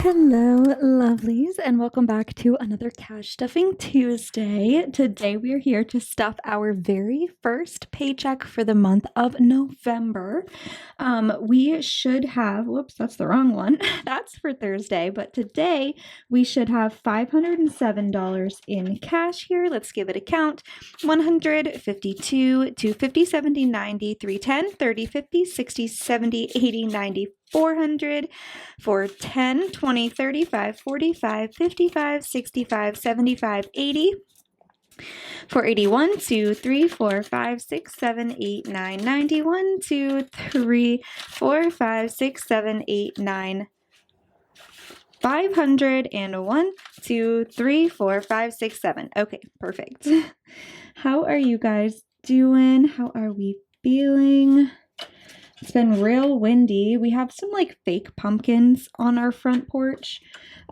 Hello, lovelies, and welcome back to another Cash Stuffing Tuesday. Today we are here to stuff our very first paycheck for the month of November. We should have, whoops, that's the wrong one. That's for Thursday, but today we should have $507 in cash here. Let's give it a count. 100, 52, 250, 70, 90, 310, 30, 50, 60, 70, 80, 90, 400, 410, 20, 35, 45, 55, 65, 75, 80, 481, 2, 3, 4, 5, 6, 7, 8, 9, 90, 1, 2, 3, 4, 5, 6, 7, 8, 9, 500, and 1, 2, 3, 4, 5, 6, 7. Okay, perfect. How are you guys doing? How are we feeling? It's been real windy. We have some like fake pumpkins on our front porch.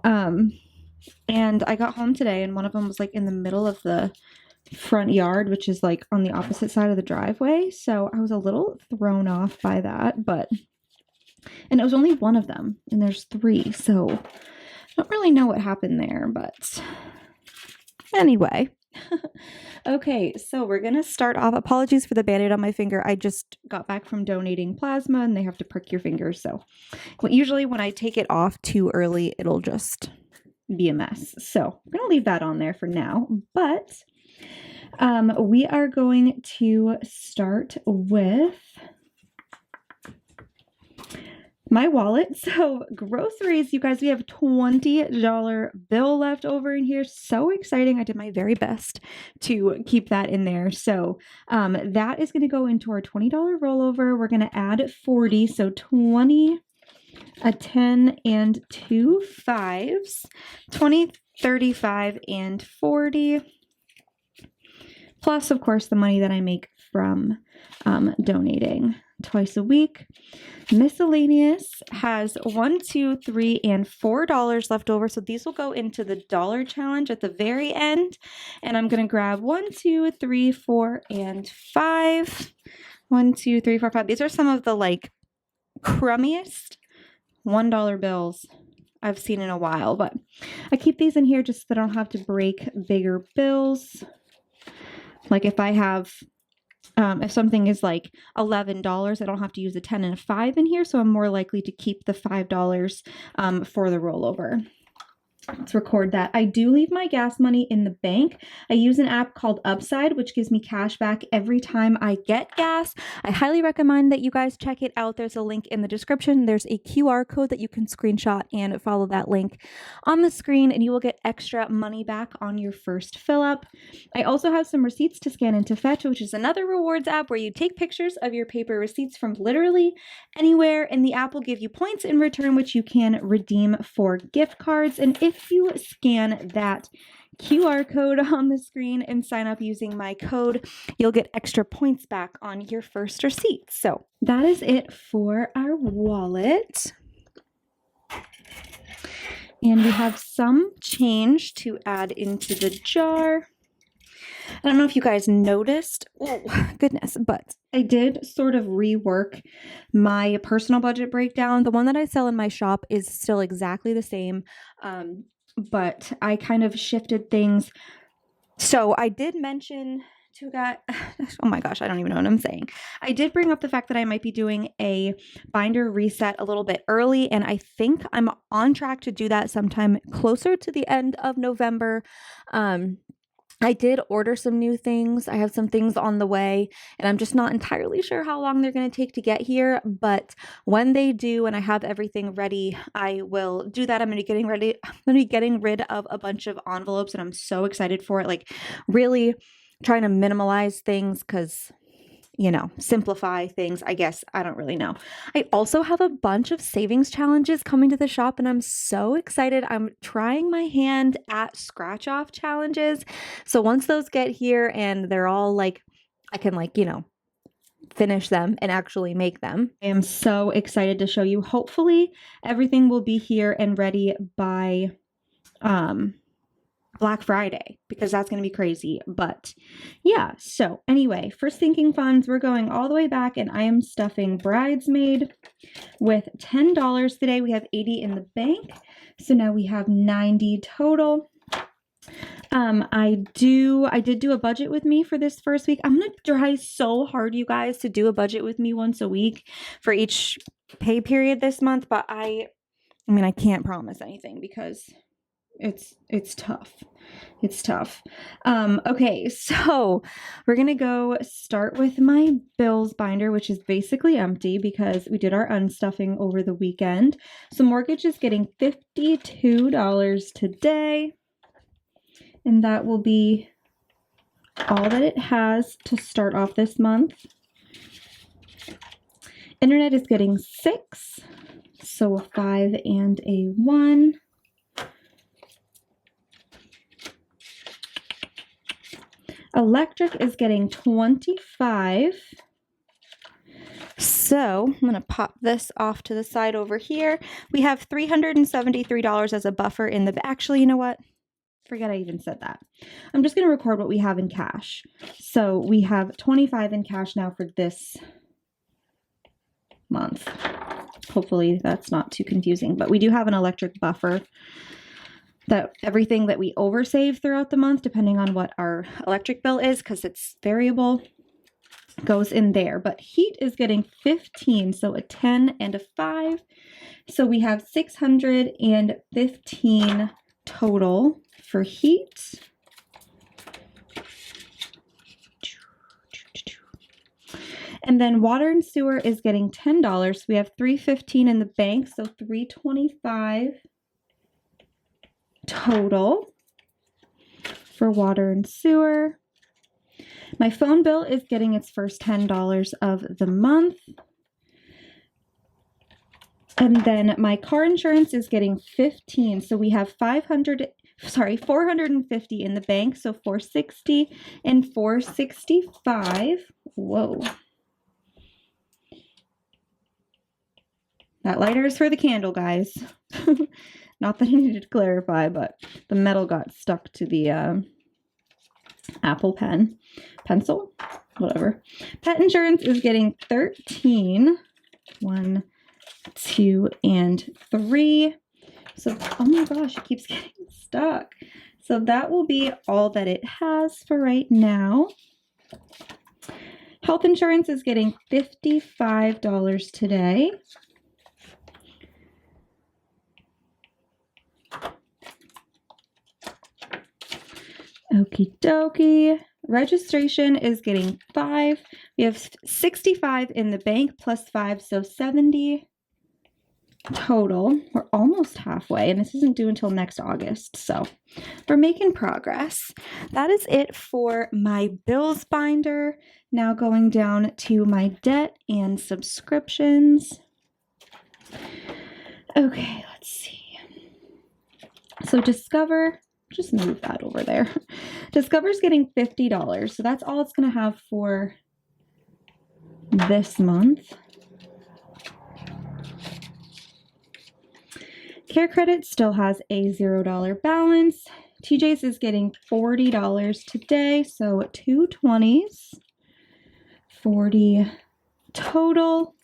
And I got home today and one of them was like in the middle of the front yard, which is like on the opposite side of the driveway. So I was a little thrown off by that, and it was only one of them and there's three. So I don't really know what happened there, but anyway. Okay, so we're gonna start off. Apologies for the band-aid on my finger. I just got back from donating plasma and they have to prick your fingers. So usually when I take it off too early, it'll just be a mess. So I'm gonna leave that on there for now. But we are going to start with my wallet. So groceries, you guys, we have $20 bill left over in here. So exciting. I did my very best to keep that in there. So that is going to go into our $20 rollover. We're going to add 40. So 20, a 10, and 2 5s, 20, 35, and 40. Plus, of course, the money that I make from donating twice a week. Miscellaneous has $1, $2, $3, and $4 left over. So these will go into the dollar challenge at the very end. And I'm going to grab 1, 2, 3, 4, and 5. 1, 2, 3, 4, 5. These are some of the like crummiest $1 bills I've seen in a while. But I keep these in here just so that I don't have to break bigger bills. Like if I have if something is like $11, I don't have to use a 10 and a 5 in here, so I'm more likely to keep the $5 for the rollover. Let's record that. I do leave my gas money in the bank. I use an app called Upside, which gives me cash back every time I get gas. I highly recommend that you guys check it out. There's a link in the description. There's a QR code that you can screenshot and follow that link on the screen, and you will get extra money back on your first fill up. I also have some receipts to scan into Fetch, which is another rewards app where you take pictures of your paper receipts from literally anywhere, and the app will give you points in return, which you can redeem for gift cards. And if you scan that QR code on the screen and sign up using my code, you'll get extra points back on your first receipt. So that is it for our wallet. And we have some change to add into the jar. I don't know if you guys noticed, oh goodness, but I did sort of rework my personal budget breakdown. The one that I sell in my shop is still exactly the same, but I kind of shifted things. So I did mention to that, oh my gosh, I don't even know what I'm saying. I did bring up the fact that I might be doing a binder reset a little bit early, and I think I'm on track to do that sometime closer to the end of November. I did order some new things. I have some things on the way, and I'm just not entirely sure how long they're going to take to get here. But when they do, and I have everything ready, I will do that. I'm going to be getting rid of a bunch of envelopes, and I'm so excited for it. Like really trying to minimalize things because, you know, simplify things, I guess. I don't really know. I also have a bunch of savings challenges coming to the shop, and I'm so excited. I'm trying my hand at scratch off challenges. So once those get here and they're all like, I can like, you know, finish them and actually make them. I am so excited to show you. Hopefully everything will be here and ready by Black Friday, because that's going to be crazy. But yeah, so anyway, for sinking funds, we're going all the way back, and I am stuffing Bridesmaid with $10 today. We have $80 in the bank. So now we have 90 total. I did do a budget with me for this first week. I'm going to try so hard, you guys, to do a budget with me once a week for each pay period this month, but I mean, I can't promise anything because it's tough. It's tough. Okay, so we're going to go start with my bills binder, which is basically empty because we did our unstuffing over the weekend. So mortgage is getting $52 today. And that will be all that it has to start off this month. Internet is getting 6, so a 5 and a 1. Electric is getting 25. So I'm going to pop this off to the side over here. We have $373 as a buffer in the, actually, you know what? Forget I even said that. I'm just going to record what we have in cash. So we have 25 in cash now for this month. Hopefully that's not too confusing, but we do have an electric buffer that everything that we oversave throughout the month, depending on what our electric bill is, because it's variable, goes in there. But heat is getting 15, so a 10 and a 5. So we have 615 total for heat. And then water and sewer is getting $10. We have $315 in the bank, so $325 total for water and sewer. My phone bill is getting its first $10 of the month. And then my car insurance is getting $15. So we have $450 in the bank, so $460 and $465. Whoa. That lighter is for the candle, guys. Not that I needed to clarify, but the metal got stuck to the Apple pencil, whatever. Pet insurance is getting 13. 1, 2, and 3. So, oh my gosh, it keeps getting stuck. So that will be all that it has for right now. Health insurance is getting $55 today. Okie dokie. Registration is getting 5. We have 65 in the bank plus 5, so 70 total. We're almost halfway, and this isn't due until next August, so we're making progress. That is it for my bills binder. Now going down to my debt and subscriptions. Okay, let's see. So Discover, just move that over there. Discover's getting $50, so that's all it's going to have for this month. Care Credit still has a $0 balance. TJ's is getting $40 today, so 2 20s. 40 total.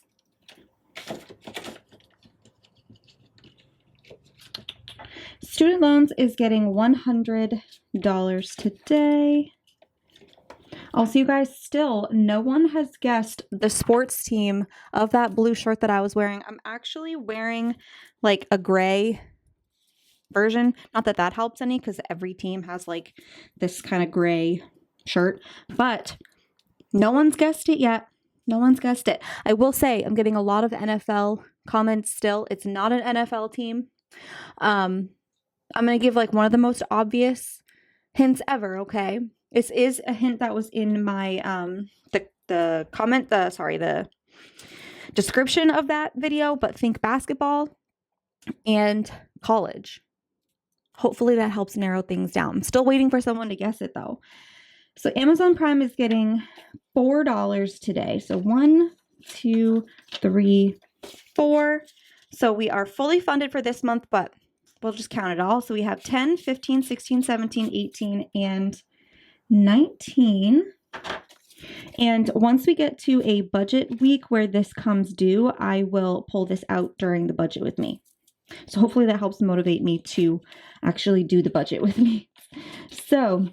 Student loans is getting $100 today. Also, you guys, still, no one has guessed the sports team of that blue shirt that I was wearing. I'm actually wearing like a gray version. Not that that helps any, because every team has like this kind of gray shirt, but no one's guessed it yet. No one's guessed it. I will say I'm getting a lot of NFL comments still. It's not an NFL team. I'm going to give like one of the most obvious hints ever, okay? This is a hint that was in my, the description of that video, but think basketball and college. Hopefully that helps narrow things down. I'm still waiting for someone to guess it though. So Amazon Prime is getting $4 today. So 1, 2, 3, 4. So we are fully funded for this month, but we'll just count it all. So we have 10, 15, 16, 17, 18, and 19. And once we get to a budget week where this comes due, I will pull this out during the budget with me. So hopefully that helps motivate me to actually do the budget with me. So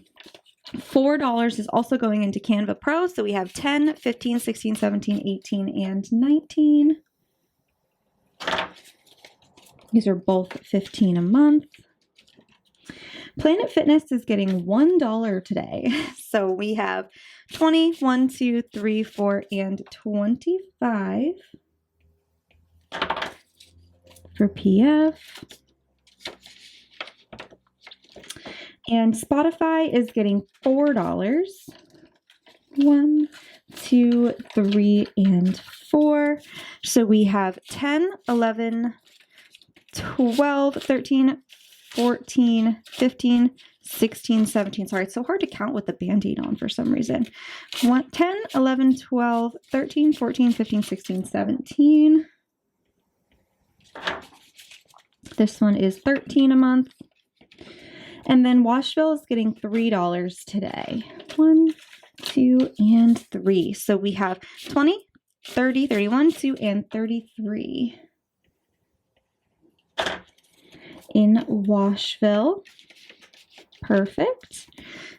$4 is also going into Canva Pro. So we have 10, 15, 16, 17, 18, and 19. These are both 15 a month. Planet Fitness is getting $1 today. So we have 20, 1, 2, 3, 4, and 25 for PF. And Spotify is getting $4. 1, 2, 3, and 4. So we have 10, 11, 12, 13, 14, 15, 16, 17. Sorry, it's so hard to count with the Band-Aid on for some reason. 10, 11, 12, 13, 14, 15, 16, 17. This one is 13 a month. And then Washville is getting $3 today. 1, 2, and 3. So we have 20, 30, 31, 2, and 33 in Washville. Perfect.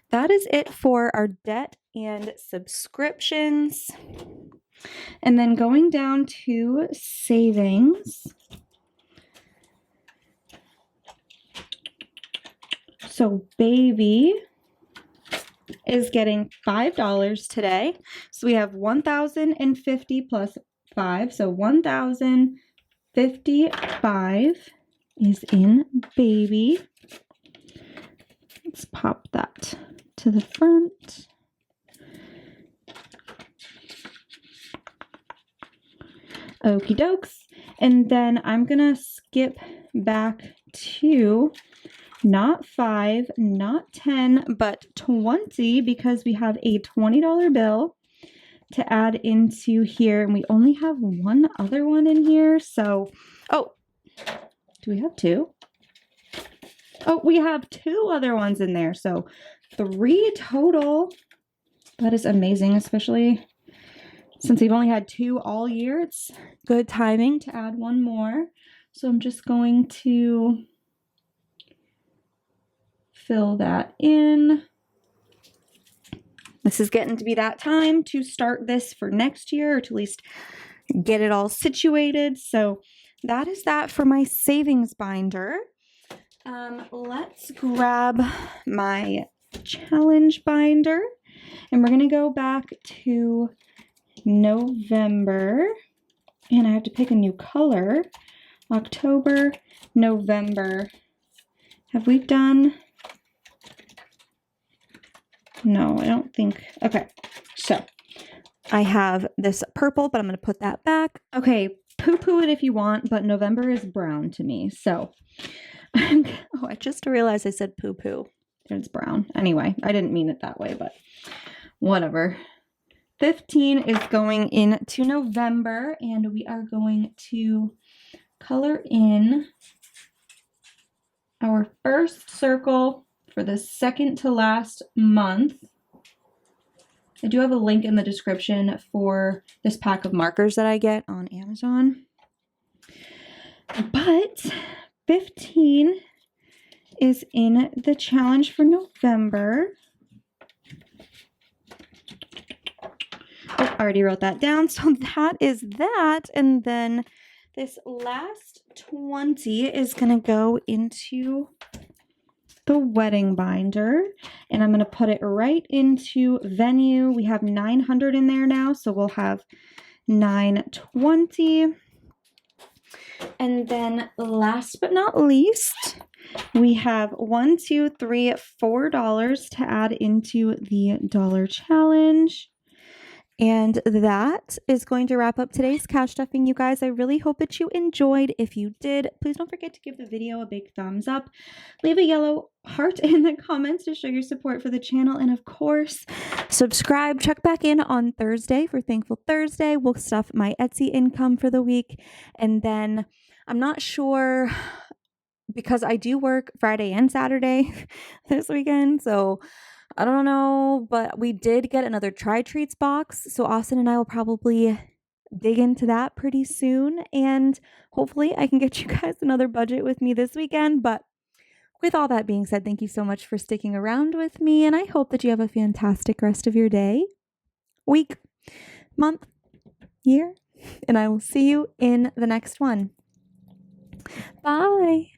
That is it for our debt and subscriptions. And then going down to savings. So baby is getting $5 today. So we have 1,050 plus 5. So 1,055 is in baby. Let's pop that to the front. Okie dokes. And then I'm going to skip back to not 5, not 10, but 20 because we have a $20 bill to add into here. And we only have one other one in here. So, oh, do we have 2? Oh, we have 2 other ones in there. So 3 total. That is amazing, especially since we've only had 2 all year. It's good timing to add one more. So I'm just going to fill that in. This is getting to be that time to start this for next year, or to at least get it all situated. So that is that for my savings binder. Let's grab my challenge binder, and we're going to go back to November, and I have to pick a new color. October, November. Have we done? No, I don't think. Okay, so I have this purple, but I'm going to put that back. Okay, poo-poo it if you want, but November is brown to me. So, oh, I just realized I said poo-poo. It's brown. Anyway, I didn't mean it that way, but whatever. 15 is going into November, and we are going to color in our first circle for the second to last month. I do have a link in the description for this pack of markers that I get on Amazon. But 15 is in the challenge for November. Oh, I already wrote that down. So that is that. And then this last 20 is going to go into the wedding binder, and I'm going to put it right into venue. We have 900 in there now, so we'll have 920. And then last but not least, we have $1, $2, $3, $4 to add into the dollar challenge. And that is going to wrap up today's cash stuffing, you guys. I really hope that you enjoyed. If you did, please don't forget to give the video a big thumbs up. Leave a yellow heart in the comments to show your support for the channel. And of course, subscribe. Check back in on Thursday for Thankful Thursday. We'll stuff my Etsy income for the week. And then I'm not sure, because I do work Friday and Saturday this weekend. So I don't know, but we did get another Try Treats box. So Austin and I will probably dig into that pretty soon. And hopefully I can get you guys another budget with me this weekend. But with all that being said, thank you so much for sticking around with me. And I hope that you have a fantastic rest of your day, week, month, year. And I will see you in the next one. Bye.